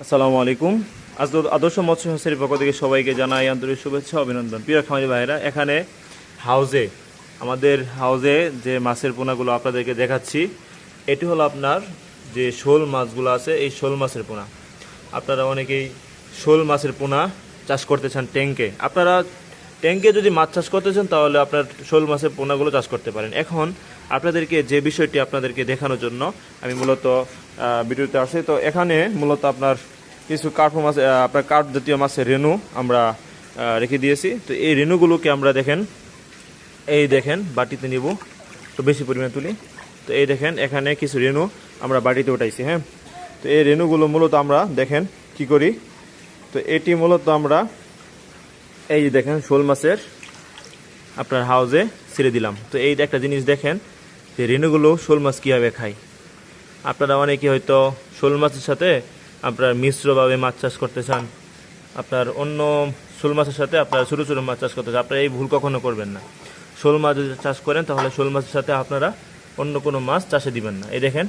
আসসালামু আলাইকুম। আদর্শ মৎস্য হাঁসের পক্ষ থেকে সবাইকে জানাই আন্তরিক শুভেচ্ছা অভিনন্দন। প্রিয় খামারি ভাইরা, এখানে আমাদের হাউজে যে মাছের পোনাগুলো আপনাদেরকে দেখাচ্ছি, এটি হলো আপনার যে শোল মাছগুলো আছে, এই শোল মাছের পোনা। আপনারা অনেকেই শোল মাছের পোনা চাষ করতে চান ট্যাঙ্কে। আপনারা ট্যাঙ্কে যদি মাছ চাষ করতে চান তাহলে আপনার শোল মাছের পোনাগুলো চাষ করতে পারেন। এখন আপনাদেরকে যে বিষয়টি আপনাদেরকে দেখানোর জন্য আমি মূলত ভিডিওতে আসি। তো এখানে মূলত আপনার কিছু কার্প মাছ, আপনার কার্প জাতীয় মাছের রেণু আমরা রেখে দিয়েছি। তো এই রেণুগুলোকে আমরা দেখেন বাটিতে নিব, তো বেশি পরিমাণে তুলি। তো এই দেখেন এখানে কিছু রেণু আমরা বাটিতে উঠাইছি। হ্যাঁ, তো এই রেণুগুলো মূলত আমরা দেখেন কি করি। তো এটি মূলত আমরা এই যে দেখেন শোল মাছের আপনার হাউজে ছেড়ে দিলাম। তো এই একটা জিনিস দেখেন যে রেণুগুলো শোল মাছ কীভাবে খায়। আপনারা অনেকে হয়তো শোল মাছের সাথে আপনার মিশ্রভাবে মাছ চাষ করতে চান, আপনার অন্য শোল মাছের সাথে আপনারা ছোটো ছোটো মাছ চাষ করতে চান। আপনারা এই ভুল কখনো করবেন না। শোল মাছ যদি চাষ করেন তাহলে শোল মাছের সাথে আপনারা অন্য কোনো মাছ চাষে দিবেন না। এই দেখেন